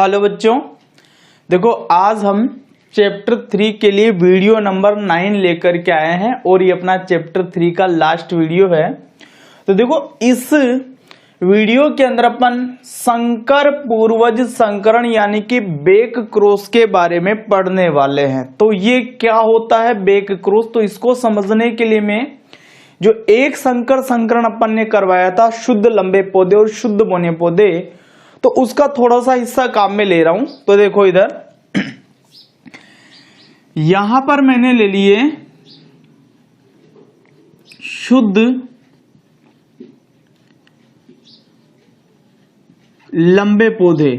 Hello बच्चों, देखो आज हम चैप्टर 3 के लिए वीडियो नंबर 9 लेकर के आए हैं और ये अपना चैप्टर 3 का लास्ट वीडियो है। तो देखो इस वीडियो के अंदर अपन संकर पूर्वज संकरण यानी कि बैक क्रॉस के बारे में पढ़ने वाले हैं। तो ये क्या होता है बैक क्रॉस, तो इसको समझने के लिए मैं जो एक संकर संकरण अपन ने करवाया था शुद्ध लंबे पौधे और शुद्ध बौने पौधे, तो उसका थोड़ा सा हिस्सा काम में ले रहा हूं। तो देखो इधर यहां पर मैंने ले लिए शुद्ध लंबे पौधे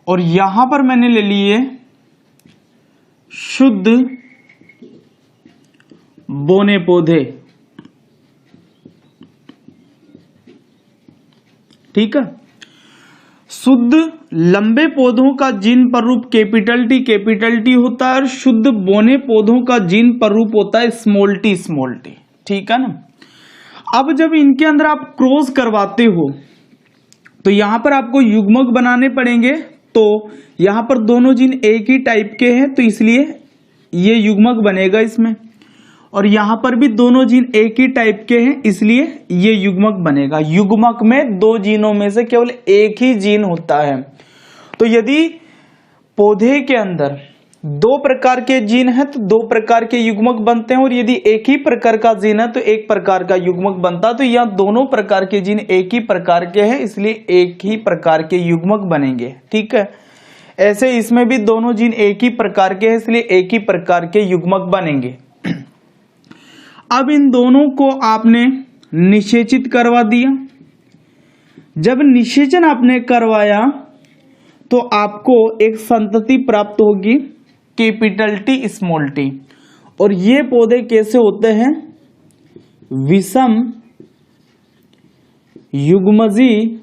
और यहां पर मैंने ले लिए शुद्ध बौने पौधे। ठीक है, शुद्ध लंबे पौधों का जीन प्ररूप कैपिटल टी होता है और शुद्ध बौने पौधों का जीन प्ररूप होता है स्मॉल टी। ठीक है ना। अब जब इनके अंदर आप क्रॉस करवाते हो तो यहां पर आपको युग्मक बनाने पड़ेंगे। तो यहां पर दोनों जीन एक ही टाइप के हैं तो इसलिए ये युग्मक बनेगा इसमें, और यहां पर भी दोनों जीन एक ही टाइप के हैं इसलिए ये युग्मक बनेगा। युग्मक में दो जीनों में से केवल एक ही जीन होता है। तो यदि पौधे के अंदर दो प्रकार के जीन हैं तो दो प्रकार के युग्मक बनते हैं, और यदि एक ही प्रकार का जीन है तो एक प्रकार का युग्मक बनता है। तो यहां दोनों प्रकार के जीन एक ही प्रकार के हैं इसलिए एक ही प्रकार के युग्मक बनेंगे। ठीक है, ऐसे इसमें भी दोनों जीन एक ही प्रकार के हैं इसलिए एक ही प्रकार के युग्मक बनेंगे। अब इन दोनों को आपने निषेचित करवा दिया। जब निषेचन आपने करवाया तो आपको एक संतति प्राप्त होगी कैपिटल टी स्मॉल टी, और ये पौधे कैसे होते हैं? विषम युग्मजी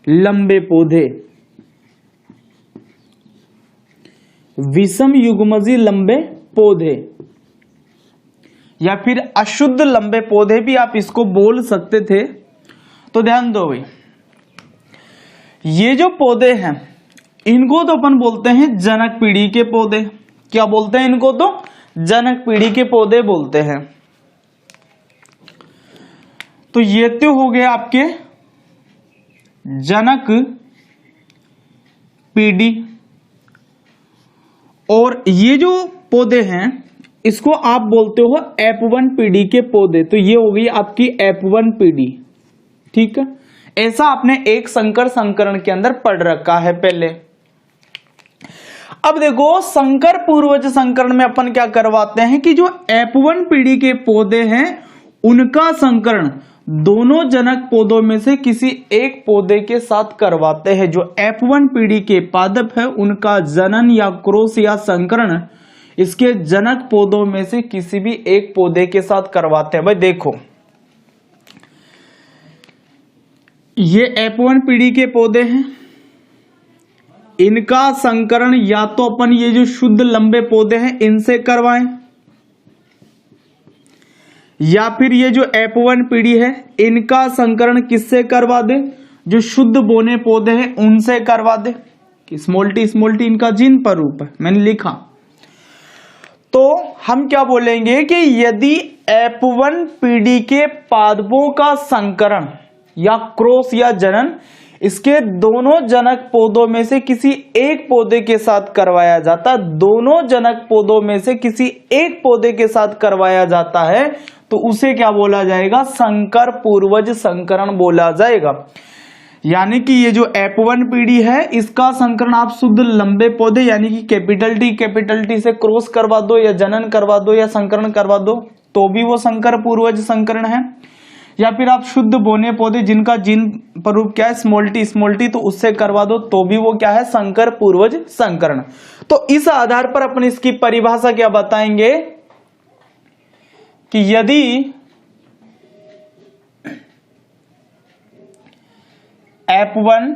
लंबे पौधे। विषम युग्मजी लंबे पौधे या फिर अशुद्ध लंबे पौधे भी आप इसको बोल सकते थे। तो ध्यान दो भाई, ये जो पौधे हैं इनको तो अपन बोलते हैं जनक पीढ़ी के पौधे। क्या बोलते हैं इनको? तो जनक पीढ़ी के पौधे बोलते हैं। तो ये तो हो गए आपके जनक पीढ़ी, और ये जो पौधे हैं इसको आप बोलते हो F1 पीढ़ी के पौधे। तो ये हो गई आपकी F1 पीढ़ी। ठीक है, ऐसा आपने एक संकर संकरण के अंदर पढ़ रखा है पहले। अब देखो संकर पूर्वज संकरण में अपन क्या करवाते हैं कि जो F1 पीढ़ी के पौधे हैं उनका संकरण दोनों जनक पौधों में से किसी एक पौधे के साथ करवाते हैं। जो F1 पीढ़ी के पादप है उनका जनन या क्रॉस या संकरण इसके जनक पौधों में से किसी भी एक पौधे के साथ करवाते हैं। भाई देखो ये F1 पीढ़ी के पौधे हैं, इनका संकरण या तो अपन ये जो शुद्ध लंबे पौधे हैं इनसे करवाएं, या फिर ये जो F1 पीढ़ी है इनका संकरण किससे करवा दे? जो शुद्ध बौने पौधे हैं उनसे करवा दे। कि स्मॉल टी इनका जीन प्ररूप है, मैंने लिखा। तो हम क्या बोलेंगे कि यदि F1 पीढ़ी के पादपों का संकरण या क्रॉस या जनन इसके दोनों जनक पौधों में से किसी एक पौधे के साथ करवाया जाता, दोनों जनक पौधों में से किसी एक पौधे के साथ करवाया जाता है तो उसे क्या बोला जाएगा? संकर पूर्वज संकरण बोला जाएगा। यानी कि ये जो F1 पीढ़ी है इसका संकरण आप शुद्ध लंबे पौधे यानी कि कैपिटल टी से क्रॉस करवा दो या जनन करवा दो या संकरण करवा दो तो भी वो संकर पूर्वज संकरण है, या फिर आप शुद्ध बौने पौधे जिनका जीन प्ररूप क्या है स्मॉल टी तो उससे करवा दो तो भी वो क्या है? संकर पूर्वज संकरण। तो इस आधार पर अपन इसकी परिभाषा क्या बताएंगे कि यदि F1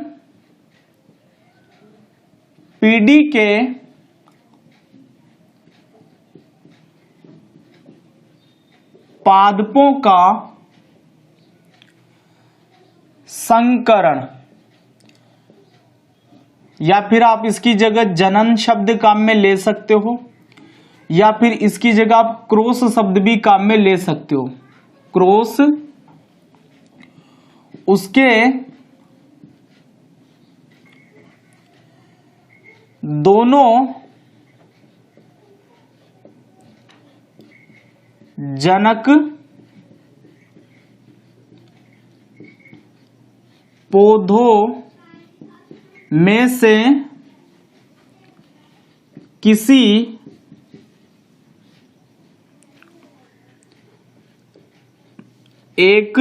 पीढ़ी के पादपों का संकरण, या फिर आप इसकी जगह जनन शब्द काम में ले सकते हो, या फिर इसकी जगह आप क्रॉस शब्द भी काम में ले सकते हो। क्रॉस, उसके दोनों जनक पौधों में से किसी एक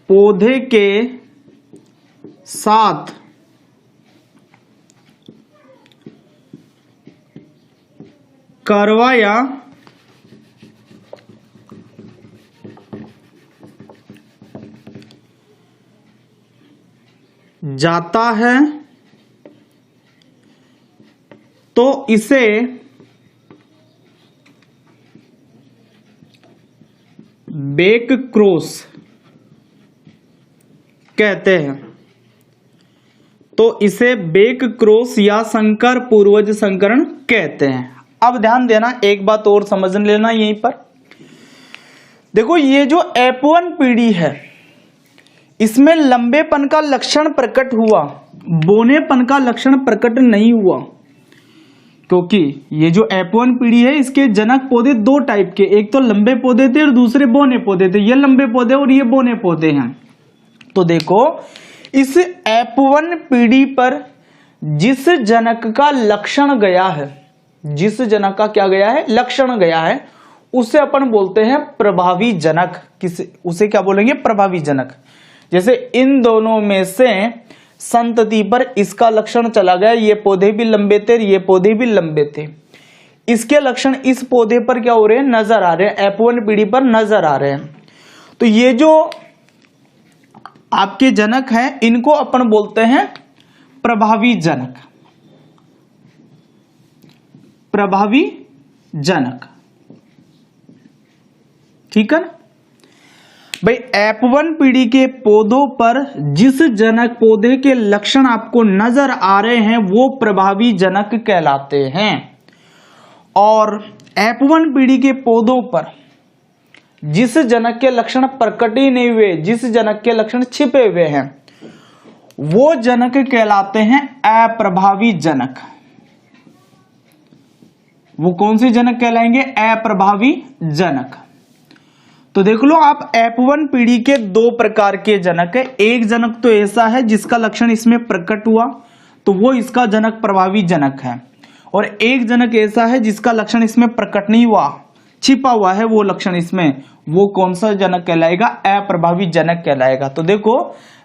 पौधे के साथ करवाया जाता है तो इसे बैक क्रॉस कहते हैं। तो इसे बैक क्रॉस या संकर पूर्वज संकरण कहते हैं। अब ध्यान देना, एक बात और समझ लेना यहीं पर। देखो, ये जो F1 पीढ़ी है, इसमें लंबेपन का लक्षण प्रकट हुआ, बोनेपन का लक्षण प्रकट नहीं हुआ, क्योंकि ये जो F1 पीढ़ी है, इसके जनक पौधे दो टाइप के, एक तो लंबे पौधे थे और दूसरे बोने पौधे थे। ये लंबे पौधे और ये बोने पौधे हैं। तो देखो, इस F1 पीढ़ी पर जिस जनक का लक्षण गया है, जिस जनक का क्या गया है, लक्षण गया है, उसे अपन बोलते हैं प्रभावी जनक। उसे क्या बोलेंगे, प्रभावी जनक। जैसे इन दोनों में से संतति पर इसका लक्षण चला गया, ये पौधे भी लंबे थे, ये पौधे भी लंबे थे, इसके लक्षण इस पौधे पर क्या हो रहे हैं, नजर आ रहे हैं, F1 पीढ़ी पर नजर आ रहे हैं। तो ये जो आपके जनक हैं, इनको अपन बोलते हैं प्रभावी जनक। प्रभावी जनक, ठीक है ना भाई। F1 पीढ़ी के पौधों पर जिस जनक पौधे के लक्षण आपको नजर आ रहे हैं, वो प्रभावी जनक कहलाते हैं। और F1 पीढ़ी के पौधों पर जिस जनक के लक्षण प्रकट ही नहीं हुए, जिस जनक के लक्षण छिपे हुए हैं, वो जनक कहलाते हैं अप्रभावी जनक। वो कौन से जनक कहलाएंगे, अप्रभावी जनक। तो देख लो आप, F1 पीढ़ी के दो प्रकार के जनक है। एक जनक तो ऐसा है जिसका लक्षण इसमें प्रकट हुआ, तो वो इसका जनक प्रभावी जनक है। और एक जनक ऐसा है जिसका लक्षण इसमें प्रकट नहीं हुआ, छिपा हुआ है वो लक्षण इसमें, वो कौन सा जनक कहलाएगा, अप्रभावी जनक कहलाएगा। तो देखो,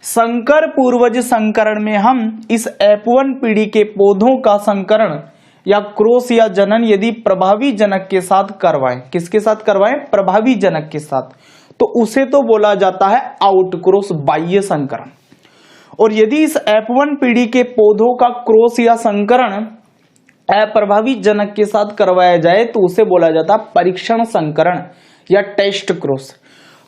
संकर पूर्वज संकरण में हम इस F1 पीढ़ी के पौधों का संकरण या क्रॉस या जनन यदि प्रभावी जनक के साथ करवाएं, किसके साथ करवाएं, प्रभावी जनक के साथ, तो उसे तो बोला जाता है आउटक्रॉस, बाह्य संकरण। और यदि इस F1 पीढ़ी के पौधों का क्रॉस या संकरण अप्रभावी जनक के साथ करवाया जाए तो उसे बोला जाता है परीक्षण संकरण या टेस्ट क्रॉस।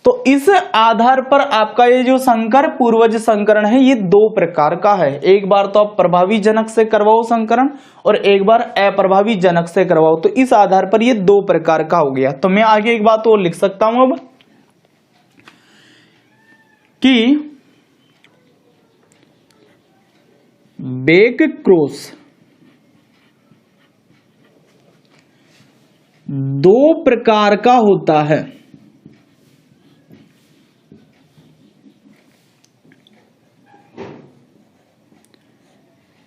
तो इस आधार पर आपका ये जो संकर पूर्वज संकरण है, ये दो प्रकार का है। एक बार तो आप प्रभावी जनक से करवाओ संकरण, और एक बार अप्रभावी जनक से करवाओ। तो इस आधार पर ये दो प्रकार का हो गया। तो मैं आगे एक बात और लिख सकता हूं अब, कि बैक क्रॉस दो प्रकार का होता है।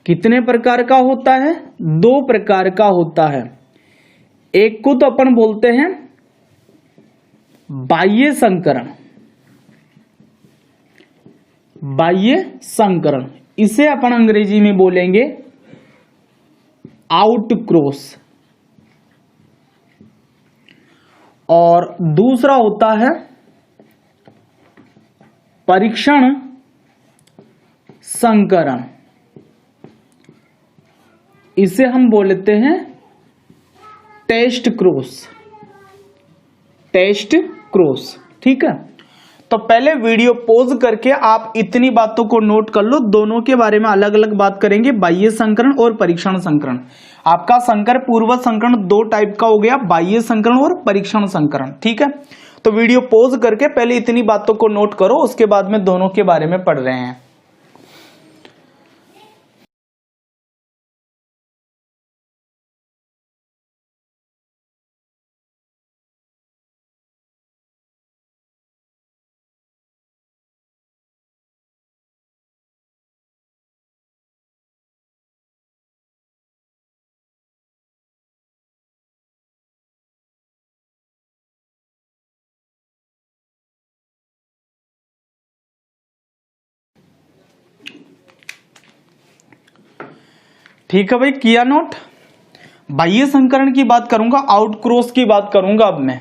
कितने प्रकार का होता है, दो प्रकार का होता है। एक को तो अपन बोलते हैं बाह्य संकरण, बाह्य संकरण, इसे अपन अंग्रेजी में बोलेंगे आउटक्रॉस। और दूसरा होता है परीक्षण संकरण, इसे हम बोलते हैं टेस्ट क्रॉस, टेस्ट क्रॉस, ठीक है। तो पहले वीडियो पॉज करके आप इतनी बातों को नोट कर लो, दोनों के बारे में अलग अलग बात करेंगे, बाह्य संकरण और परीक्षण संकरण। आपका संकर पूर्वज संकरण दो टाइप का हो गया, बाह्य संकरण और परीक्षण संकरण, ठीक है। तो वीडियो पॉज करके पहले इतनी बातों को नोट करो, उसके बाद में दोनों के बारे में पढ़ रहे हैं। ठीक है भाई, किया नोट। बाह्य संकरण की बात करूंगा, आउटक्रॉस की बात करूंगा अब मैं।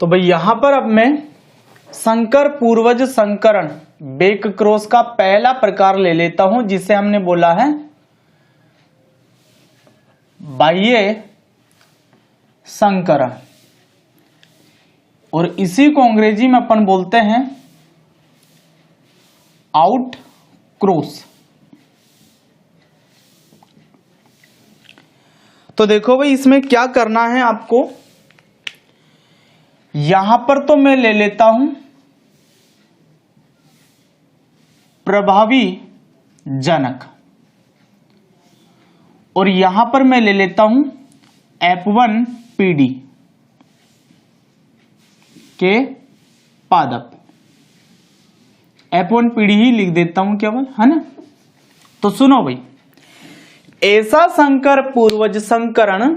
तो भाई यहां पर अब मैं संकर पूर्वज संकरण बेक क्रॉस का पहला प्रकार ले लेता हूं, जिसे हमने बोला है बाह्य संकरण, और इसी को अंग्रेजी में अपन बोलते हैं आउट क्रॉस। तो देखो भाई इसमें क्या करना है आपको, यहां पर तो मैं ले लेता हूं प्रभावी जनक, और यहां पर मैं ले लेता हूं F1 PD के पादप। F1 PD ही लिख देता हूं केवल, है ना। तो सुनो भाई, ऐसा संकर पूर्वज संकरण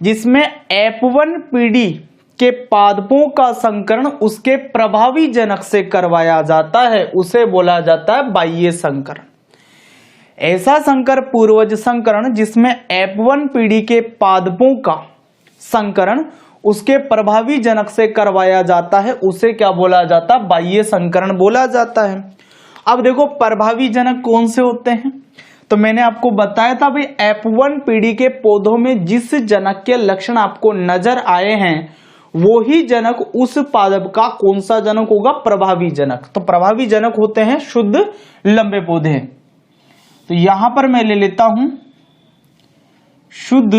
जिसमें F1 PD के पादपों का संकरण उसके प्रभावी जनक से करवाया जाता है, उसे बोला जाता है बाह्य संकरण। ऐसा संकर पूर्वज संकरण जिसमें F1 पीढ़ी के पादपों का संकरण उसके प्रभावी जनक से करवाया जाता है, उसे क्या बोला जाता है, बाह्य संकरण बोला जाता है। अब देखो प्रभावी जनक कौन से होते हैं, तो मैंने आपको बताया था भाई F1 पीढ़ी के पौधों में जिस जनक के लक्षण आपको नजर आए हैं वो ही जनक उस पादप का कौन सा जनक होगा, प्रभावी जनक। तो प्रभावी जनक होते हैं शुद्ध लंबे पौधे। तो यहां पर मैं ले लेता हूं शुद्ध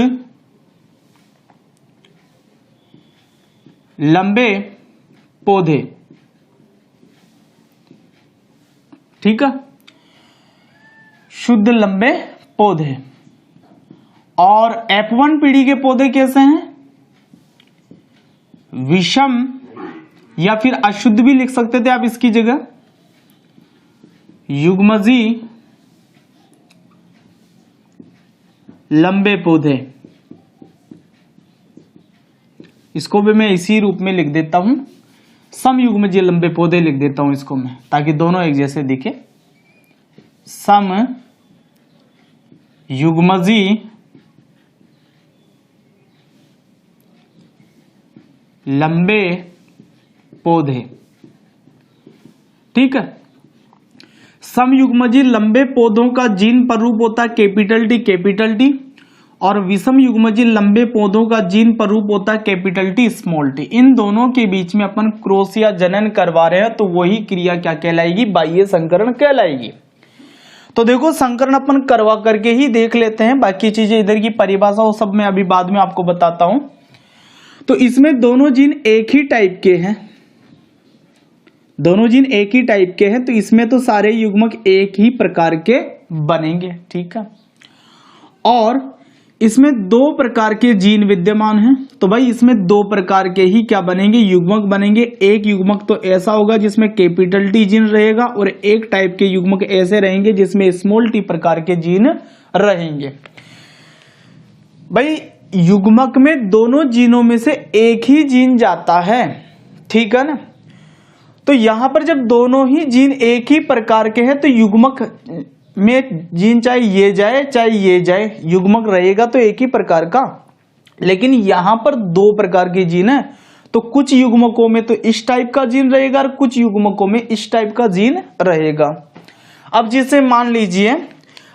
लंबे पौधे, ठीक है, शुद्ध लंबे पौधे। और F1 पीढ़ी के पौधे कैसे हैं, विषम या फिर अशुद्ध भी लिख सकते थे आप इसकी जगह, युग्मजी लंबे पौधे, इसको भी मैं इसी रूप में लिख देता हूं, समयुग्मजी लंबे पौधे लिख देता हूं इसको मैं, ताकि दोनों एक जैसे दिखे। सम युग्मजी लंबे पौधे, ठीक है। समयुग्मजी लंबे पौधों का जीन प्ररूप होता है कैपिटल टी, और विषम युग्मजी लंबे पौधों का जीन प्ररूप होता है कैपिटल टी स्मॉल टी। इन दोनों के बीच में अपन क्रॉस या जनन करवा रहे हैं, तो वही क्रिया क्या कहलाएगी, बाह्य संकरण कहलाएगी। तो देखो संकरण अपन करवा करके ही देख लेते हैं, बाकी चीजें इधर की परिभाषा वो सब मैं अभी बाद में आपको बताता हूं। तो इसमें दोनों जीन एक ही टाइप के हैं, दोनों जीन एक ही टाइप के हैं तो इसमें तो सारे युग्मक एक ही प्रकार के बनेंगे, ठीक है। और इसमें दो प्रकार के जीन विद्यमान हैं, तो भाई इसमें दो प्रकार के ही क्या बनेंगे, युग्मक बनेंगे। एक युग्मक तो ऐसा होगा जिसमें कैपिटल टी जीन रहेगा और एक टाइप के युग्मक ऐसे रहेंगे जिसमें स्मॉल टी प्रकार के जीन रहेंगे। भाई युग्मक में दोनों जीनों में से एक ही जीन जाता है, ठीक है ना। तो यहां पर जब दोनों ही जीन एक ही प्रकार के हैं तो युग्मक में जीन चाहे ये जाए चाहे ये जाए, युग्मक रहेगा तो एक ही प्रकार का। लेकिन यहां पर दो प्रकार के जीन है, तो कुछ युग्मकों में तो इस टाइप का जीन रहेगा और कुछ युग्मकों में इस टाइप का जीन रहेगा। अब जिसे मान लीजिए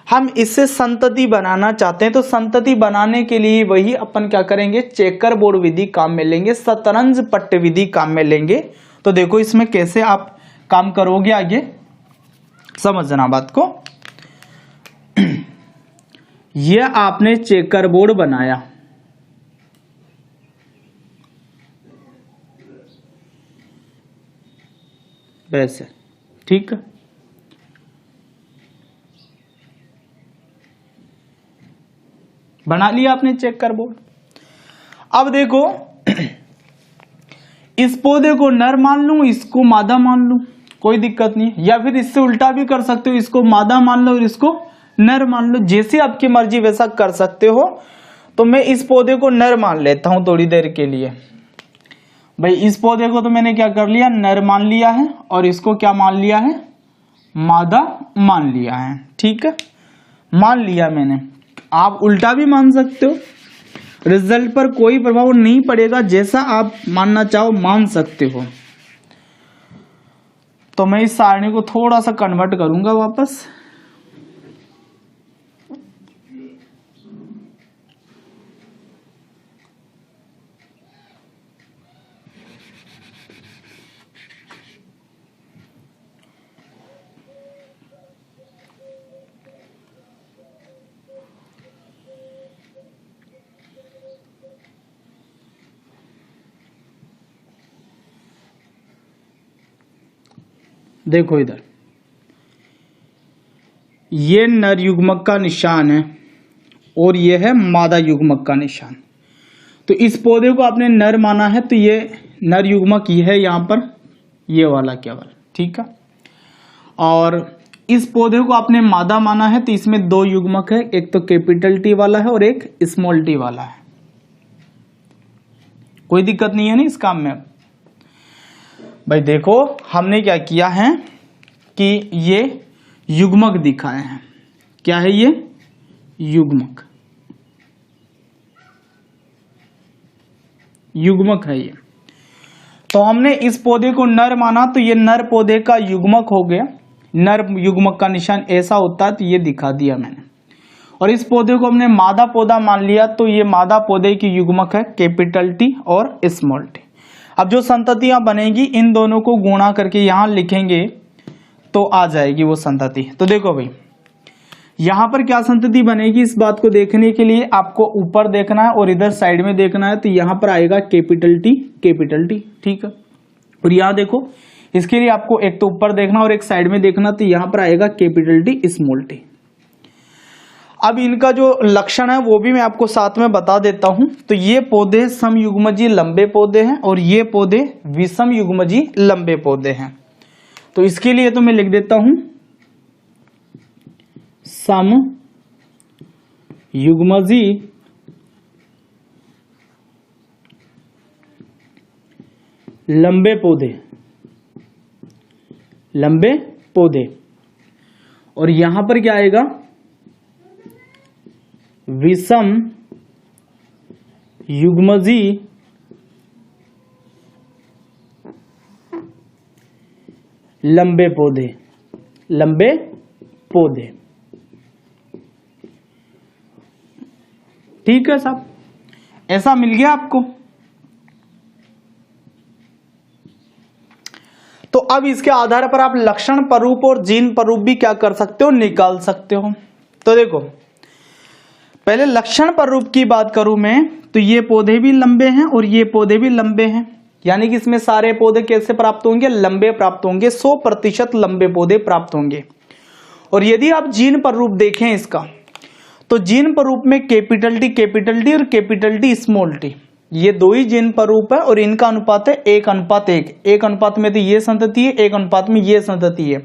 हम इससे संतति बनाना चाहते हैं, तो संतति बनाने के लिए वही अपन क्या करेंगे, चेकर बोर्ड विधि काम में लेंगे, शतरंज पट्ट विधि काम में लेंगे। तो देखो इसमें कैसे आप काम करोगे, आगे समझना बात को। यह आपने चेकर बोर्ड बनाया, वैसे, ठीक है। बना लिया आपने चेकर बोर्ड। अब देखो इस पौधे को नर मान लूं, इसको मादा मान लूं, कोई दिक्कत नहीं, या फिर इससे उल्टा भी कर सकते हो, इसको मादा मान लो और इसको नर मान लो, जैसे आपकी मर्जी वैसा कर सकते हो। तो मैं इस पौधे को नर मान लेता हूं थोड़ी देर के लिए। भाई इस पौधे को तो मैंने क्या कर लिया, नर मान लिया है, और इसको क्या मान लिया है, मादा मान लिया है, ठीक है। मान लिया मैंने, आप उल्टा भी मान सकते हो, रिजल्ट पर कोई प्रभाव नहीं पड़ेगा, जैसा आप मानना चाहो मान सकते हो। तो मैं इस सारणी को थोड़ा सा कन्वर्ट करूंगा वापस। देखो इधर ये नर युग्मक का निशान है और ये है मादा युग्मक का निशान। तो इस पौधे को आपने नर माना है, तो ये नर युग्मक ये है यहां पर, ये वाला केवल, ठीक है। और इस पौधे को आपने मादा माना है, तो इसमें दो युग्मक है, एक तो कैपिटल टी वाला है और एक स्मॉल टी वाला है। कोई दिक्कत नहीं है ना इस काम में। भाई देखो हमने क्या किया है कि ये युग्मक दिखाए हैं। क्या है ये, युग्मक, युग्मक है ये। तो हमने इस पौधे को नर माना, तो ये नर पौधे का युग्मक हो गया। नर युग्मक का निशान ऐसा होता है, तो ये दिखा दिया मैंने। और इस पौधे को हमने मादा पौधा मान लिया, तो ये मादा पौधे की युग्मक है कैपिटल टी और स्मॉल टी। अब जो संततियां बनेगी इन दोनों को गुणा करके यहां लिखेंगे तो आ जाएगी वो संतति। तो देखो भाई यहां पर क्या संतति बनेगी, इस बात को देखने के लिए आपको ऊपर देखना है और इधर साइड में देखना है। तो यहां पर आएगा कैपिटल टी, ठीक है। और यहां देखो इसके लिए आपको एक तो ऊपर देखना और एक साइड में देखना, तो यहां पर आएगा कैपिटल टी स्मॉल टी। अब इनका जो लक्षण है वो भी मैं आपको साथ में बता देता हूं। तो ये पौधे समयुग्मजी लंबे पौधे हैं और ये पौधे विषम युग्मजी लंबे पौधे हैं। तो इसके लिए तो मैं लिख देता हूं सम युग्मजी लंबे पौधे, लंबे पौधे। और यहां पर क्या आएगा, विषम युग्मजी लंबे पौधे, लंबे पौधे, ठीक है साहब। ऐसा मिल गया आपको। तो अब इसके आधार पर आप लक्षण प्ररूप और जीन प्ररूप भी क्या कर सकते हो, निकाल सकते हो। तो देखो पहले लक्षण प्ररूप की बात करूं मैं, तो ये पौधे भी लंबे हैं और ये पौधे भी लंबे हैं। यानी कि इसमें सारे पौधे कैसे प्राप्त होंगे, लंबे प्राप्त होंगे, 100% लंबे पौधे प्राप्त होंगे। और यदि आप जीन प्रारूप देखें इसका, तो जीन प्रारूप में कैपिटल टी और कैपिटल टी स्मॉल टी, ये दो ही जीन प्रारूप है और इनका अनुपात है 1:1। एक अनुपात में तो ये संतति है, एक अनुपात में ये संतति है।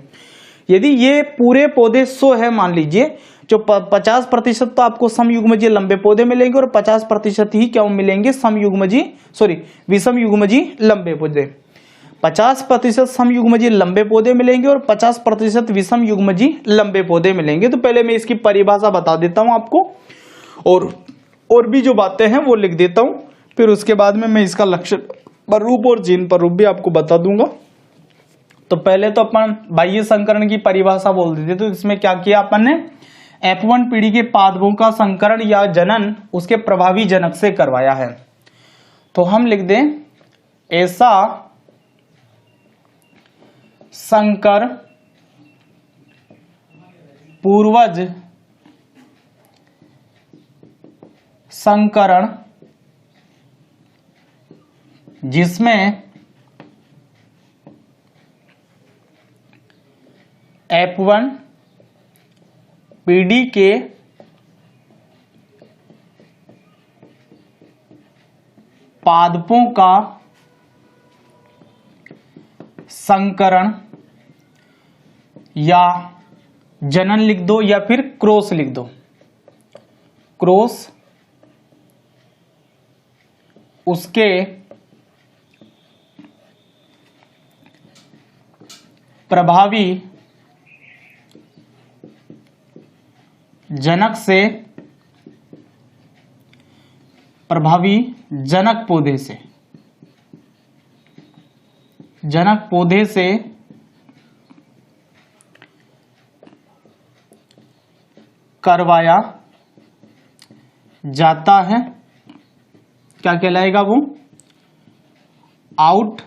यदि ये पूरे पौधे 100 है मान लीजिए, जो 50% तो आपको समयुग्मजीय लंबे पौधे मिलेंगे और 50% ही क्या मिलेंगे, विषम युग्मजीय लंबे पौधे। 50% समयुग्मजीय लंबे पौधे मिलेंगे और 50% विषम युग्मजीय लंबे पौधे मिलेंगे। तो पहले मैं इसकी परिभाषा बता देता हूं आपको और भी जो बातें हैं वो लिख देता हूं, फिर उसके बाद में मैं इसका लक्षण प्रारूप और जीन प्रारूप भी आपको बता दूंगा। तो पहले तो अपन बाह्य संकरण की परिभाषा बोल देते, तो इसमें क्या किया अपन ने, F1 पीढ़ी के पादपों का संकरण या जनन उसके प्रभावी जनक से करवाया है। तो हम लिख दें, ऐसा संकर पूर्वज संकरण जिसमें F1 पीढ़ी के पादपों का संकरण या जनन लिख दो या फिर क्रॉस लिख दो, क्रॉस उसके प्रभावी जनक से, प्रभावी जनक पौधे से, जनक पौधे से करवाया जाता है। क्या कहलाएगा वो, आउट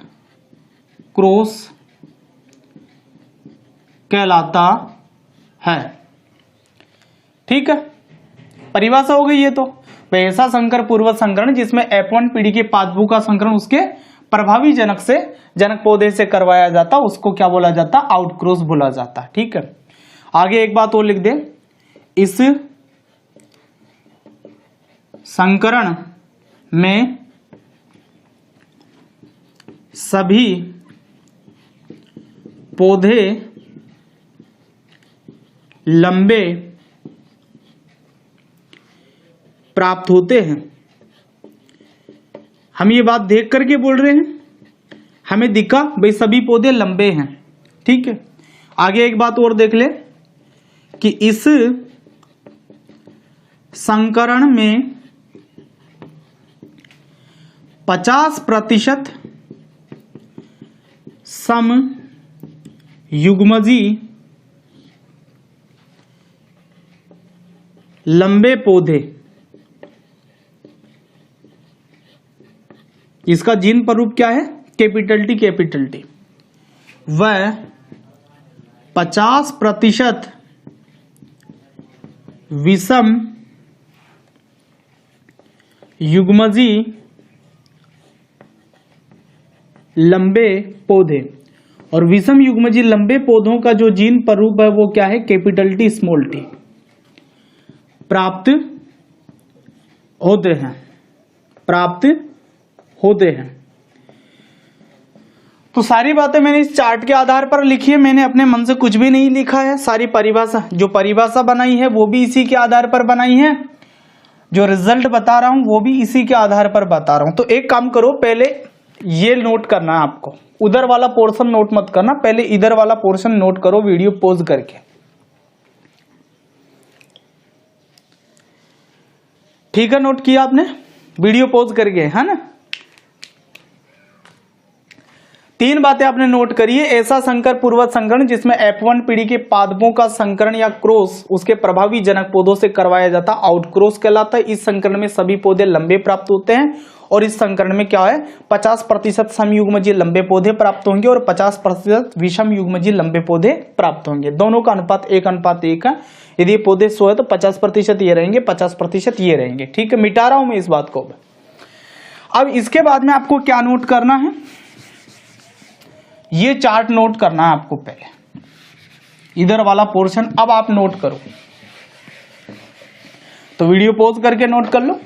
क्रॉस कहलाता है। ठीक है, परिभाषा हो गई ये। तो ऐसा संकर पूर्वज संकरण जिसमें F1 पीढ़ी के पादपों का संकरण उसके प्रभावी जनक से, जनक पौधे से करवाया जाता, उसको क्या बोला जाता, आउटक्रॉस बोला जाता। ठीक है, आगे एक बात और लिख दे, इस संकरण में सभी पौधे लंबे प्राप्त होते हैं। हम ये बात देख करके बोल रहे हैं, हमें दिखा भाई सभी पौधे लंबे हैं। ठीक है, आगे एक बात और देख ले कि इस संकरण में 50% सम युग्मजी लंबे पौधे, इसका जीन प्रारूप क्या है, कैपिटल टी, वह 50% विषम युग्मजी लंबे पौधे, और विषम युग्मजी लंबे पौधों का जो जीन प्रारूप है वो क्या है, कैपिटल टी स्मॉल टी प्राप्त होते हैं। तो सारी बातें मैंने इस चार्ट के आधार पर लिखी है, मैंने अपने मन से कुछ भी नहीं लिखा है। सारी परिभाषा, जो परिभाषा बनाई है वो भी इसी के आधार पर बनाई है, जो रिजल्ट बता रहा हूं वो भी इसी के आधार पर बता रहा हूं। तो एक काम करो, पहले ये नोट करना है आपको, उधर वाला पोर्शन नोट मत करना, पहले इधर वाला पोर्शन नोट करो वीडियो पॉज करके। ठीक है, नोट किया आपने, वीडियो पॉज करके, है ना। 3 बातें आपने नोट करी है, ऐसा संकर पूर्वज संकरण जिसमें F1 पीढ़ी के पादपों का संकरण या क्रॉस उसके प्रभावी जनक पौधों से करवाया जाता, आउटक्रॉस कहलाता है। इस संकरण में सभी पौधे लंबे प्राप्त होते हैं और इस संकरण में क्या है, 50% समयुग्मजीय लंबे पौधे प्राप्त होंगे और 50% विषम युग्मजीय लंबे पौधे प्राप्त होंगे। दोनों का अनुपात 1:1 है। यदि ये पौधे 100 है तो 50% ये रहेंगे, 50% ये रहेंगे। ठीक है, मिटा रहा हूं मैं इस बात को। अब इसके बाद में आपको क्या नोट करना है, ये चार्ट नोट करना है आपको पहले, इधर वाला पोर्शन अब आप नोट करो। तो वीडियो पॉज करके नोट कर लो।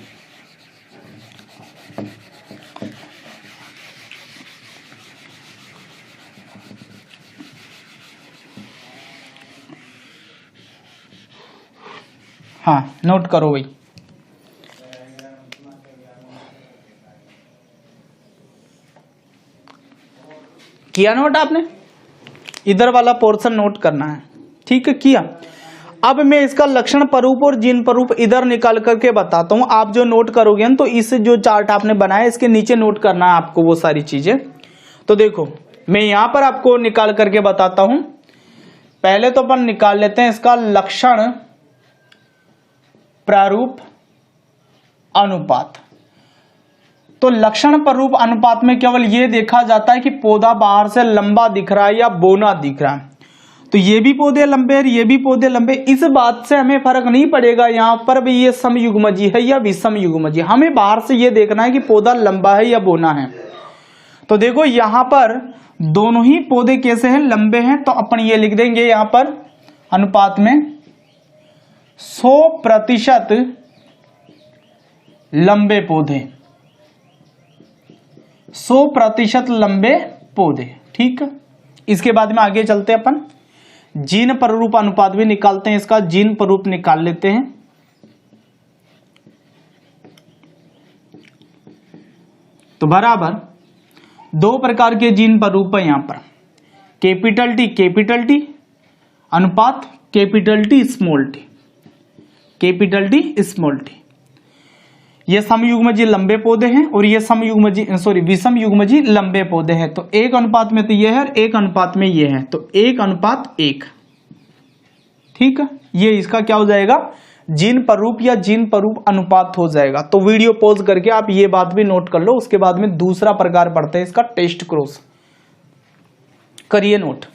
हाँ नोट करो भाई। किया नोट आपने, इधर वाला पोर्शन नोट करना है, ठीक है किया। अब मैं इसका लक्षण स्वरूप और जीन स्वरूप इधर निकाल करके बताता हूं, आप जो नोट करोगे तो इस जो चार्ट आपने बनाया इसके नीचे नोट करना है आपको वो सारी चीजें। तो देखो मैं यहां पर आपको निकाल करके बताता हूं। पहले तो अपन निकाल लेते हैं इसका लक्षण प्रारूप अनुपात। तो लक्षण प्रारूप अनुपात में केवल यह देखा जाता है कि पौधा बाहर से लंबा दिख रहा है या बोना दिख रहा है। तो ये भी पौधे लंबे हैं, ये भी पौधे लंबे, इस बात से हमें फर्क नहीं पड़ेगा यहां पर भी ये समयुग्मजी है या विषमयुग्मजी। हमें बाहर से ये देखना है कि पौधा लंबा है या बोना है। तो देखो यहां पर दोनों ही पौधे कैसे हैं, लंबे हैं। तो अपन ये लिख देंगे यहां पर अनुपात में 100% लंबे पौधे, 100% लंबे पौधे, ठीक है। इसके बाद में आगे चलते हैं, अपन जीन प्रारूप अनुपात भी निकालते हैं, इसका जीन प्रारूप निकाल लेते हैं। तो बराबर दो प्रकार के जीन प्रारूप है यहां पर, कैपिटल टी अनुपात capital T small T, capital T small T. ये समयुग्मजी लंबे पौधे हैं और ये विषमयुग्मजी लंबे पौधे हैं। तो एक अनुपात में तो ये है और एक अनुपात में ये है, तो 1:1, ठीक है। ये इसका क्या हो जाएगा, जीन प्रारूप या जीन प्रारूप अनुपात हो जाएगा। तो वीडियो पॉज करके आप ये बात भी नोट कर लो। उसके बाद में दूसरा प्रकार पढ़ते हैं इसका टेस्ट क्रॉस, करिए नोट।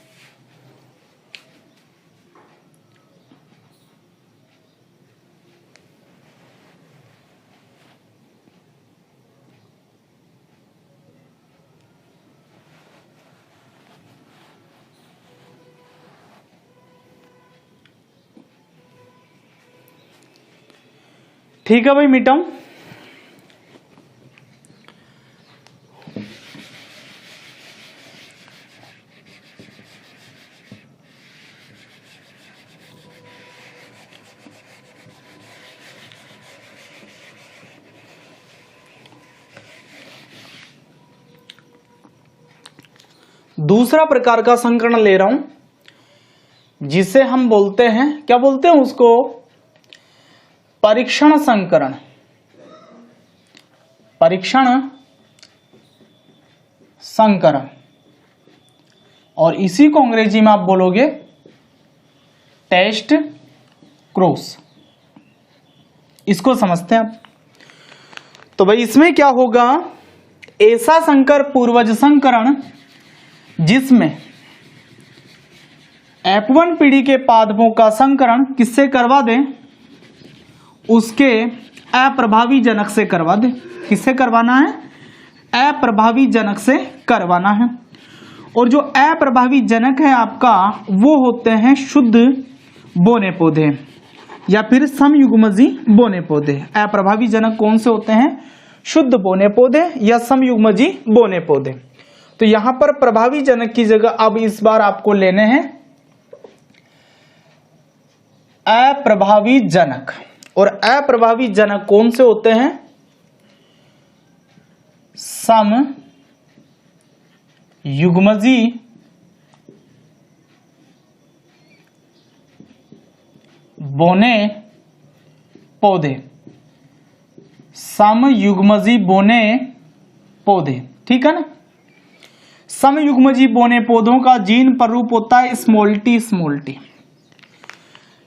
ठीक है भाई, मिटाऊं। दूसरा प्रकार का संकरण ले रहा हूं जिसे हम बोलते हैं, क्या बोलते हैं उसको, परीक्षण संकरण। परीक्षण संकरण, और इसी को अंग्रेजी में आप बोलोगे टेस्ट क्रॉस। इसको समझते हैं आप। तो भाई इसमें क्या होगा, ऐसा संकर पूर्वज संकरण जिसमें F1 पीढ़ी के पादपों का संकरण किससे करवा दें, उसके अप्रभावी जनक से करवा दे। किससे करवाना है, अप्रभावी जनक से करवाना है। और जो अप्रभावी जनक है आपका वो होते हैं शुद्ध बोने पौधे या फिर समयुग्मजी बोने पौधे। अप्रभावी जनक कौन से होते हैं, शुद्ध बोने पौधे या समयुग्मजी बोने पौधे। तो यहां पर प्रभावी जनक की जगह अब इस बार आपको लेने हैं अप्रभावी जनक। और अप्रभावी जनक कौन से होते हैं, समयुग्मजी बोने पौधे, समयुग्मजी बोने पौधे, ठीक है ना। समयुग्मजी बोने पौधों का जीन प्रारूप होता है स्मॉल टी।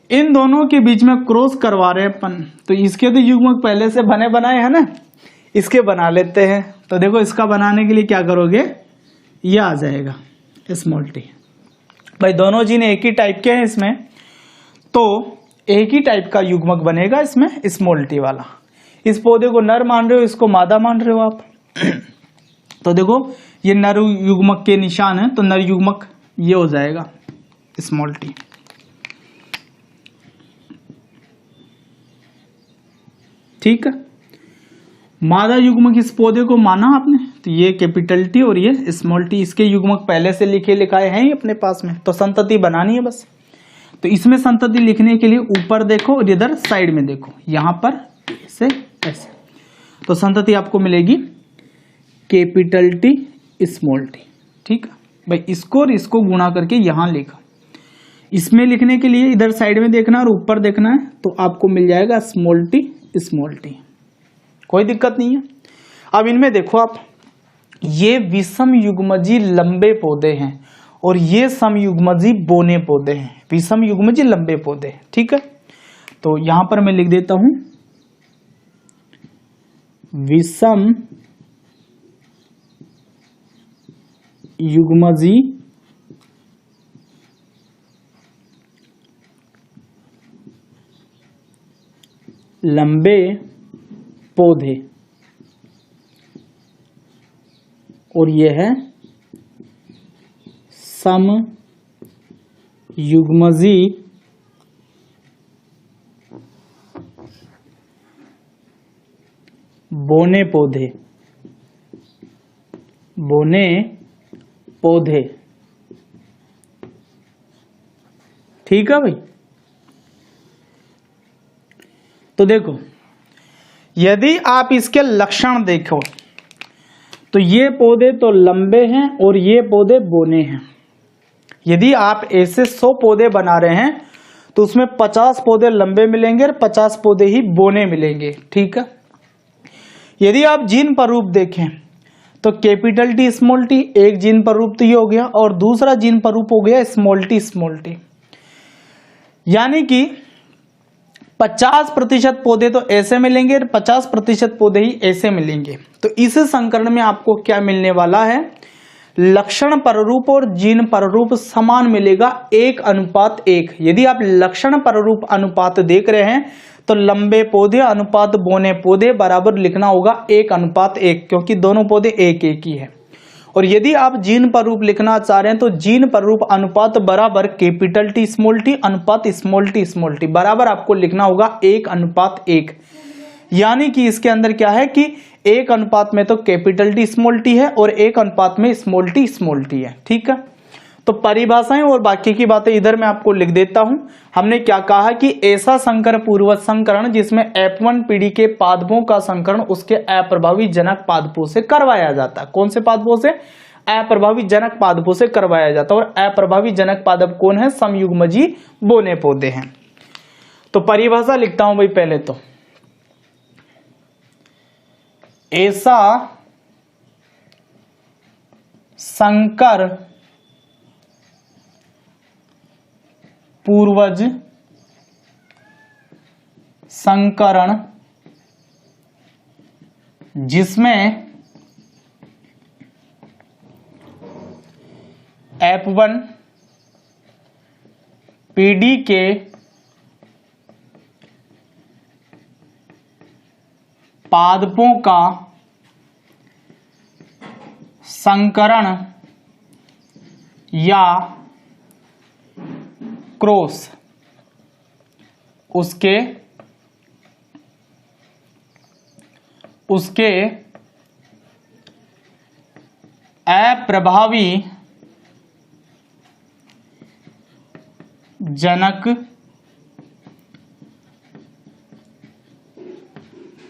इन दोनों के बीच में क्रॉस करवा रहे हैं अपन, तो इसके तो युग्मक पहले से बने बनाए हैं ना, इसके बना लेते हैं। तो देखो इसका बनाने के लिए क्या करोगे, ये आ जाएगा स्मॉल टी। भाई दोनों जीन एक ही टाइप के हैं इसमें, तो एक ही टाइप का युग्मक बनेगा इसमें स्मॉल टी वाला। इस पौधे को नर मान रहे हो, इसको मादा मान रहे हो आप, तो देखो ये नर युग्मक के निशान है, तो नर युग्मक ये हो जाएगा स्मॉल टी। ठीक है, मादा युग्मक इस पौधे को माना आपने, तो ये कैपिटल टी और ये स्मॉल टी, इसके युग्मक पहले से लिखाए हैं ही अपने पास में, तो संतति बनानी है बस। तो इसमें संतति लिखने के लिए ऊपर देखो और इधर साइड में देखो, यहां पर ऐसे ऐसे, तो संतति आपको मिलेगी कैपिटल टी स्मॉल टी। ठीक है भाई, इसको और इसको गुणा करके यहां लिखा, इसमें लिखने के लिए इधर साइड में देखना और ऊपर देखना है, तो आपको मिल जाएगा स्मॉल टी, कोई दिक्कत नहीं है। अब इनमें देखो आप, ये विषम युग्मजी लंबे पौधे हैं और ये समयुग्मजी बोने पौधे हैं, विषम युग्मजी लंबे पौधे। ठीक है, तो यहां पर मैं लिख देता हूं विषम युग्मजी लंबे पौधे, और यह है समयुग्मजी बोने पौधे। ठीक है भाई, तो देखो यदि आप इसके लक्षण देखो तो ये पौधे तो लंबे हैं और ये पौधे बोने हैं। यदि आप ऐसे 100 पौधे बना रहे हैं तो उसमें 50 पौधे लंबे मिलेंगे और 50 पौधे ही बोने मिलेंगे। ठीक है, यदि आप जीन प्रारूप देखें तो कैपिटल टी स्मॉल टी, एक जीन प्रारूप तो ये हो गया, और दूसरा जीन प्रारूप हो गया स्मॉल टी। यानी कि 50% पौधे तो ऐसे मिलेंगे और 50% पौधे ही ऐसे मिलेंगे। तो इस संकरण में आपको क्या मिलने वाला है, लक्षण प्रारूप और जीन प्रारूप समान मिलेगा 1:1। यदि आप लक्षण प्रारूप अनुपात देख रहे हैं तो लंबे पौधे अनुपात बोने पौधे बराबर लिखना होगा 1:1, क्योंकि दोनों पौधे एक ही है। और यदि आप जीन प्रारूप लिखना चाह रहे हैं तो जीन प्रारूप अनुपात बराबर कैपिटल टी स्मॉल टी अनुपात स्मॉल टी बराबर आपको लिखना होगा 1:1। यानी कि इसके अंदर क्या है कि 1 में तो कैपिटल टी स्मॉल टी है और 1 में स्मॉल टी है। ठीक है, तो परिभाषाएं और बाकी की बातें इधर मैं आपको लिख देता हूं। हमने क्या कहा कि ऐसा संकर पूर्वज संकरण जिसमें F1 पीढ़ी के पादपों का संकरण उसके अप्रभावी जनक पादपों से करवाया जाता है। कौन से पादपों से? अप्रभावी जनक पादपों से करवाया जाता है। और अप्रभावी जनक पादप कौन है? समयुग्मजी बोने पौधे हैं। तो परिभाषा लिखता हूं भाई पहले तो, ऐसा संकर पूर्वज संकरण जिसमें F1 पीढ़ी के पादपों का संकरण या क्रॉस उसके अप्रभावी जनक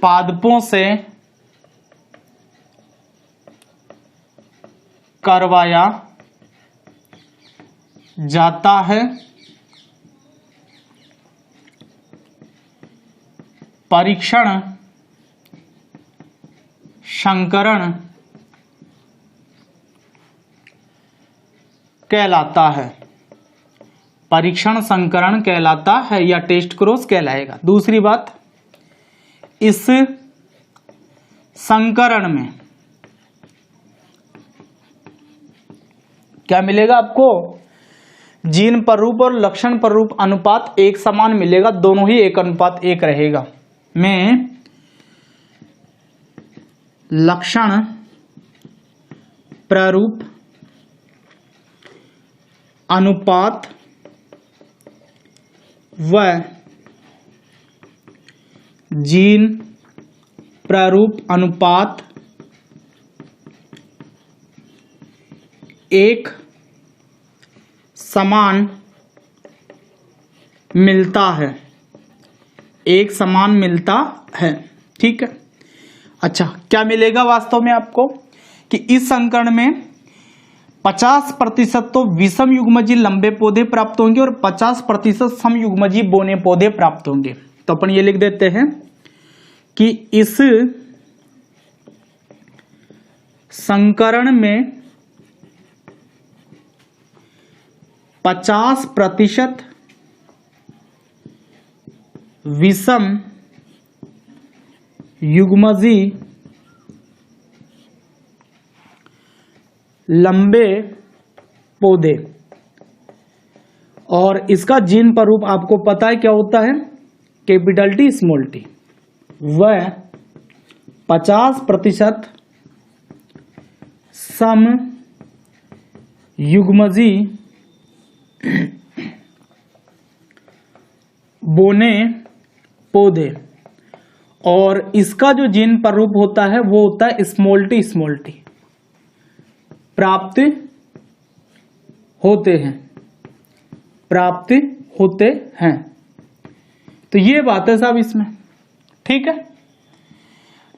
पादपों से करवाया जाता है। परीक्षण संकरण कहलाता है। परीक्षण संकरण कहलाता है या टेस्ट क्रॉस कहलाएगा। दूसरी बात, इस संकरण में क्या मिलेगा आपको? जीन प्रारूप और लक्षण प्रारूप अनुपात एक समान मिलेगा, दोनों ही 1:1 रहेगा। में लक्षण प्रारूप अनुपात व जीन प्रारूप अनुपात एक समान मिलता है, एक समान मिलता है। ठीक है। अच्छा, क्या मिलेगा वास्तव में आपको कि इस संकरण में 50% तो विषम युग्मजीय लंबे पौधे प्राप्त होंगे और 50% समयुग्मजीय बौने पौधे प्राप्त होंगे। तो अपन ये लिख देते हैं कि इस संकरण में 50% विषम युग्मजीय लंबे पौधे, और इसका जीन प्रारूप आपको पता है क्या होता है, कैपिटल टी स्मॉल टी, वह 50% सम युग्मजीय बौने पौधे, और इसका जो जीन प्रारूप होता है वो होता है स्मॉल टी प्राप्त होते हैं, प्राप्त होते हैं। तो ये बात है साहब इसमें। ठीक है।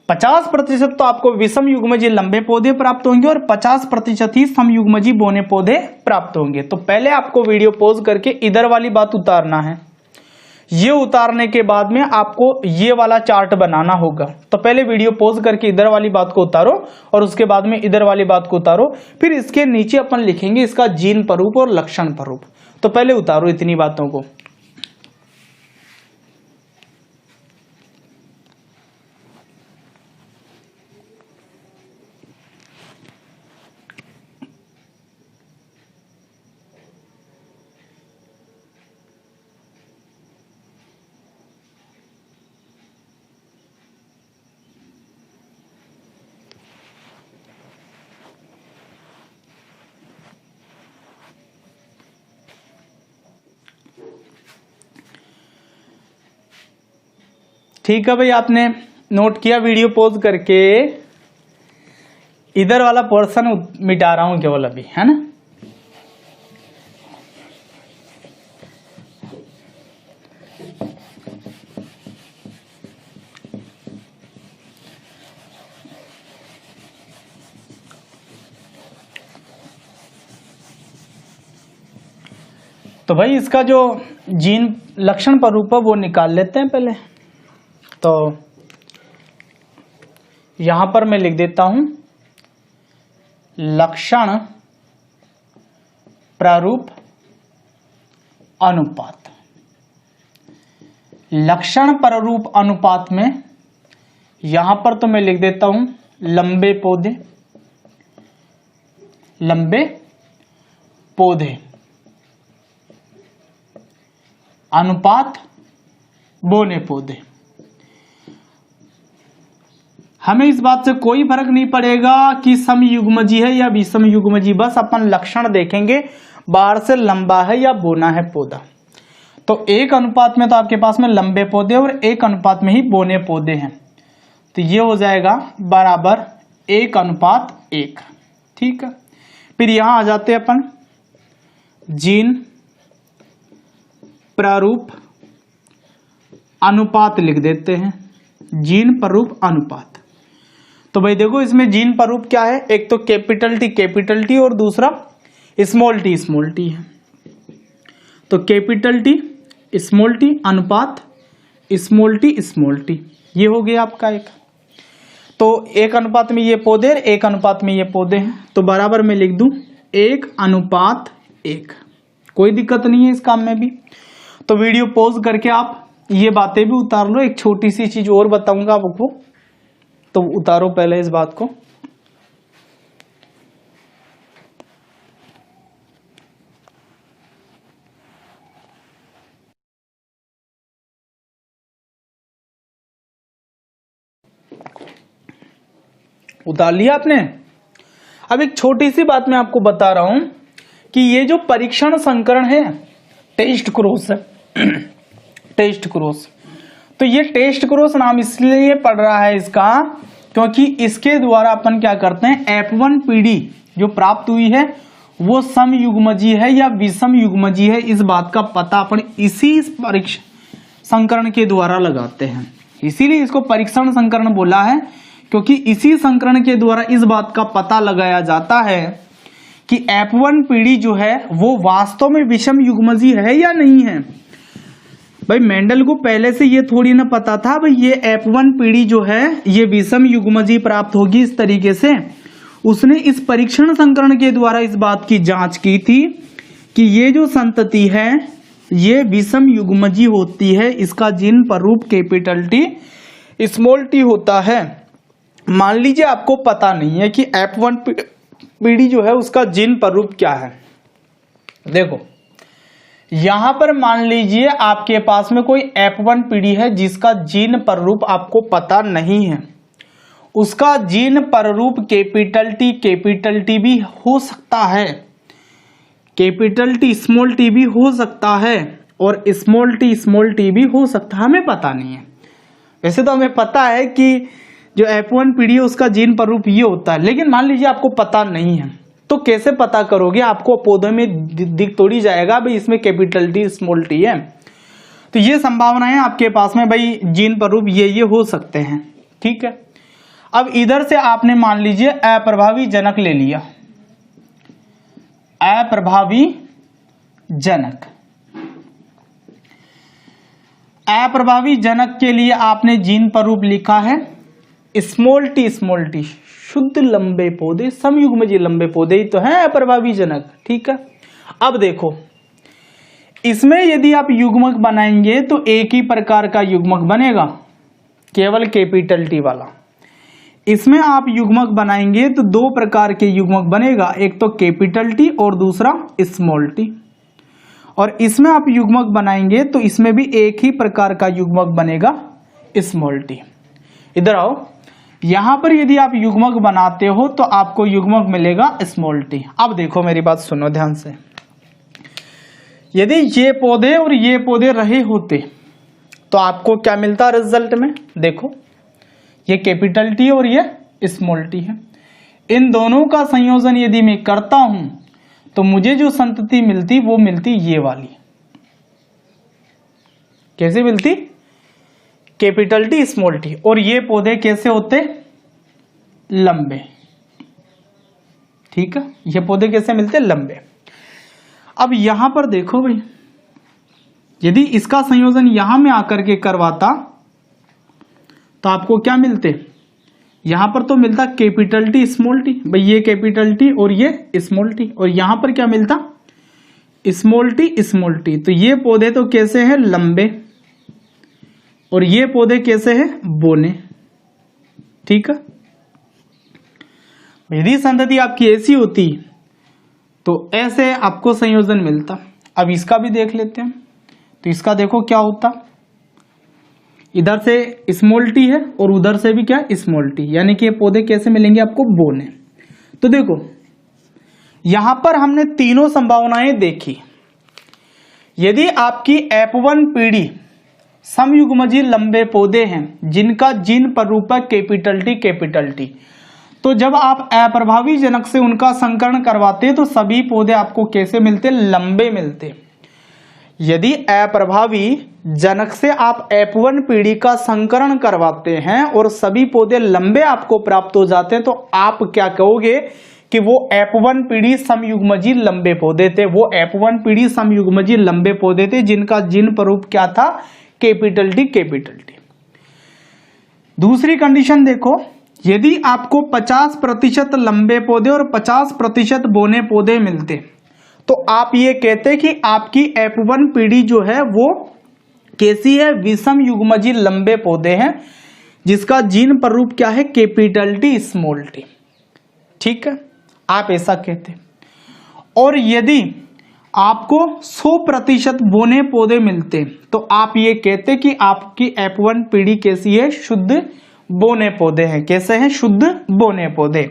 50% तो आपको विषम युग्मजीय लंबे पौधे प्राप्त होंगे और 50% ही समयुग्मजीय बौने पौधे प्राप्त होंगे। तो पहले आपको वीडियो पॉज करके इधर वाली बात उतारना है, ये उतारने के बाद में आपको ये वाला चार्ट बनाना होगा। तो पहले वीडियो पॉज करके इधर वाली बात को उतारो और उसके बाद में इधर वाली बात को उतारो, फिर इसके नीचे अपन लिखेंगे इसका जीन प्रारूप और लक्षण प्रारूप। तो पहले उतारो इतनी बातों को। ठीक है भाई, आपने नोट किया। वीडियो पॉज करके इधर वाला पोर्शन मिटा रहा हूं केवल अभी, है ना। तो भाई इसका जो जीन लक्षण प्रारूप है वो निकाल लेते हैं पहले। तो यहां पर मैं लिख देता हूं लक्षण प्रारूप अनुपात। लक्षण प्रारूप अनुपात में यहां पर तो मैं लिख देता हूं लंबे पौधे, लंबे पौधे अनुपात बौने पौधे। हमें इस बात से कोई फर्क नहीं पड़ेगा कि समयुग्मजीय है या विषमयुग्मजीय, बस अपन लक्षण देखेंगे बाहर से लंबा है या बौना है पौधा। तो एक अनुपात में तो आपके पास में लंबे पौधे और एक अनुपात में ही बौने पौधे हैं। तो ये हो जाएगा बराबर 1:1। ठीक है। फिर यहां आ जाते हैं अपन जीन प्रारूप अनुपात लिख देते हैं, जीन प्रारूप अनुपात। तो भाई देखो इसमें जीन प्रारूप क्या है, एक तो कैपिटल टी और दूसरा स्मॉल टी है। तो कैपिटल टी स्मॉल टी अनुपात स्मॉल टी, ये हो गया आपका एक। तो एक अनुपात में ये पौधे, एक अनुपात में ये पौधे हैं, तो बराबर में लिख दूं 1:1। कोई दिक्कत नहीं है इस काम में भी। तो वीडियो पॉज करके आप ये बातें भी उतार लो। एक छोटी सी चीज और बताऊंगा आपको, तो उतारो पहले इस बात को। उतार लिया आपने। अब एक छोटी सी बात मैं आपको बता रहा हूं कि ये जो परीक्षण संकरण है, टेस्ट क्रॉस है, टेस्ट क्रॉस, तो ये टेस्ट क्रॉस नाम इसलिए पड़ रहा है इसका क्योंकि इसके द्वारा अपन क्या करते हैं, F1 पीढ़ी जो प्राप्त हुई है वो समयुग्मजीय है या विषम युग्मजीय है, इस बात का पता अपन इसी परीक्षण संकरण के द्वारा लगाते हैं। इसीलिए इसको परीक्षण संकरण बोला है, क्योंकि इसी संकरण के द्वारा इस बात का पता लगाया जाता है कि F1 पीढ़ी जो है वो वास्तव में विषम युग्मजीय है या नहीं है। भाई मेंडल को पहले से ये थोड़ी ना पता था भाई ये F1 पीढ़ी जो है ये विषम युग्मजीय प्राप्त होगी इस तरीके से। उसने इस परीक्षण संकरण के द्वारा इस बात की जांच की थी कि ये जो संतति है ये विषम युग्मजीय होती है, इसका जीन प्ररूप कैपिटल टी स्मॉल टी होता है। मान लीजिए आपको पता नहीं है कि F1 पीढ़ी जो है उसका जीन प्ररूप क्या है। देखो यहां पर मान लीजिए आपके पास में कोई F1 पीढ़ी है जिसका जीन प्ररूप आपको पता नहीं है, उसका जीन प्ररूप कैपिटल टी भी हो सकता है, कैपिटल टी स्मॉल टी भी हो सकता है और स्मॉल टी भी हो सकता है, हमें पता नहीं है। वैसे तो हमें पता है कि जो F1 पीढ़ी है उसका जीन प्ररूप ये होता है, लेकिन मान लीजिए आपको पता नहीं है तो कैसे पता करोगे, आपको पौधे में दिख थोड़ी जाएगा भाई इसमें कैपिटल टी स्मॉल टी है। तो ये संभावनाएं आपके पास में भाई जीन प्ररूप ये हो सकते हैं, ठीक है। अब इधर से आपने मान लीजिए अप्रभावी जनक ले लिया, अप्रभावी जनक, अप्रभावी जनक के लिए आपने जीन प्ररूप लिखा है स्मॉल टी शुद्ध लंबे पौधे, समयुग्मजीय लंबे पौधे ही तो हैं अप्रभावी जनक, ठीक है। अब देखो इसमें यदि आप युग्मक बनाएंगे तो एक ही प्रकार का युग्मक बनेगा, केवल कैपिटल टी वाला। इसमें आप युग्मक बनाएंगे तो दो प्रकार के युग्मक बनेगा, एक तो कैपिटल टी और दूसरा स्मॉल टी। और इसमें आप युग्मक बनाएंगे तो इसमें भी एक ही प्रकार का युग्मक बनेगा स्मॉल टी। इधर आओ, यहां पर यदि आप युग्मक बनाते हो तो आपको युग्मक मिलेगा स्मॉल टी। अब देखो मेरी बात सुनो ध्यान से, यदि ये पौधे और ये पौधे रहे होते तो आपको क्या मिलता रिजल्ट में, देखो ये कैपिटल टी और ये स्मॉल टी है, इन दोनों का संयोजन यदि मैं करता हूं तो मुझे जो संतति मिलती वो मिलती ये वाली। कैसे मिलती, कैपिटल टी स्मॉल टी। और ये पौधे कैसे होते, लंबे, ठीक है, ये पौधे कैसे मिलते, लंबे। अब यहां पर देखो भाई, यदि इसका संयोजन यहां में आकर के करवाता तो आपको क्या मिलते, यहां पर तो मिलता कैपिटल टी स्मॉल टी, भाई ये कैपिटल टी और ये स्मॉल टी, और यहां पर क्या मिलता स्मॉल टी। तो ये पौधे तो कैसे हैं, लंबे, और ये पौधे कैसे हैं, बोने, ठीक है। यदि संतति आपकी ऐसी होती तो ऐसे आपको संयोजन मिलता। अब इसका भी देख लेते हैं, तो इसका देखो क्या होता, इधर से स्मॉल टी है और उधर से भी क्या स्मॉल टी, यानी कि ये पौधे कैसे मिलेंगे आपको, बोने। तो देखो यहां पर हमने तीनों संभावनाएं देखी। यदि आपकी F1 पीढ़ी समयुग्मजीय लंबे पौधे हैं जिनका जीन प्ररूप है कैपिटल टी, तो जब आप अप्रभावी जनक से उनका संकरण करवाते तो सभी पौधे आपको कैसे मिलते, लंबे मिलते। यदि अप्रभावी जनक से आप F1 पीढ़ी का संकरण करवाते हैं और सभी पौधे लंबे आपको प्राप्त हो जाते हैं तो आप क्या कहोगे कि वो F1 पीढ़ी समयुग्मजीय लंबे पौधे थे, वो F1 पीढ़ी समयुग्मजीय लंबे पौधे थे जिनका जीन प्ररूप क्या था, कैपिटल टी। दूसरी कंडीशन देखो, यदि आपको 50% लंबे पौधे और 50% बोने पौधे मिलते तो आप ये कहते कि आपकी F1 पीढ़ी जो है वो कैसी है, विषम युग्मजीय लंबे पौधे हैं जिसका जीन प्ररूप क्या है, कैपिटल टी स्मॉल टी, ठीक है, आप ऐसा कहते। और यदि आपको 100% बोने पौधे मिलते तो आप ये कहते कि आपकी F1 पीढ़ी कैसी है, शुद्ध बोने पौधे हैं। कैसे हैं, शुद्ध बोने पौधे।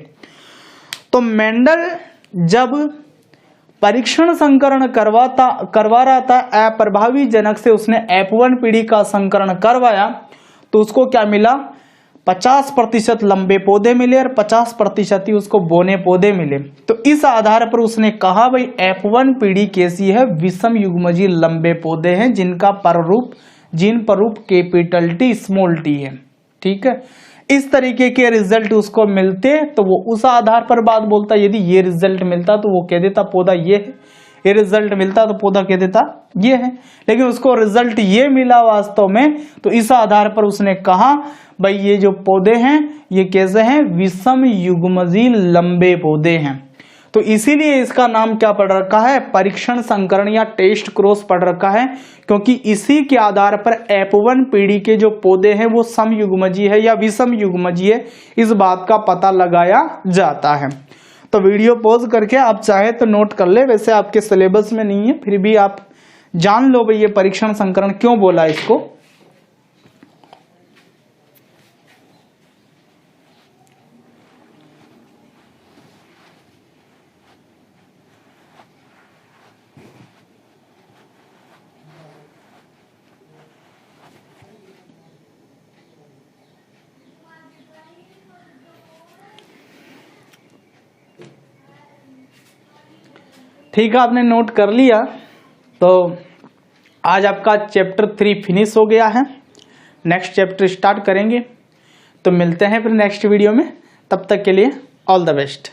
तो मेंडल जब परीक्षण संकरण करवा रहा था अप्रभावी जनक से, उसने F1 पीढ़ी का संकरण करवाया तो उसको क्या मिला, 50% लंबे पौधे मिले और 50% ही उसको बोने पौधे मिले। तो इस आधार पर उसने कहा भाई F1 पीढ़ी कैसी है, विषम युग्मजीय लंबे पौधे हैं जिनका जीन प्ररूप कैपिटल टी स्मॉल टी है। ठीक है, इस तरीके के रिजल्ट उसको मिलते तो वो उस आधार पर बात बोलता। यदि ये रिजल्ट मिलता तो वो कह देता पौधा ये है, ये रिजल्ट मिलता तो पौधा कह देता ये है, लेकिन उसको रिजल्ट ये मिला वास्तव में, तो इस आधार पर उसने कहा भाई ये जो पौधे हैं ये कैसे हैं, विषम युग्मजीय लंबे पौधे हैं। तो इसीलिए इसका नाम क्या पड़ रखा है, परीक्षण संकरण या टेस्ट क्रॉस पड़ रखा है, क्योंकि इसी के आधार पर F1 पीढ़ी के जो पौधे हैं वो समयुग्मजीय है या विषम युग्मजीय है, इस बात का पता लगाया जाता है। तो वीडियो पॉज करके आप चाहे तो नोट कर ले, वैसे आपके सिलेबस में नहीं है, फिर भी आप जान लो भाई ये परीक्षण संकरण क्यों बोला इसको। ठीक है, आपने नोट कर लिया। तो आज आपका चैप्टर 3 फिनिश हो गया है, नेक्स्ट चैप्टर स्टार्ट करेंगे। तो मिलते हैं फिर नेक्स्ट वीडियो में, तब तक के लिए ऑल द बेस्ट।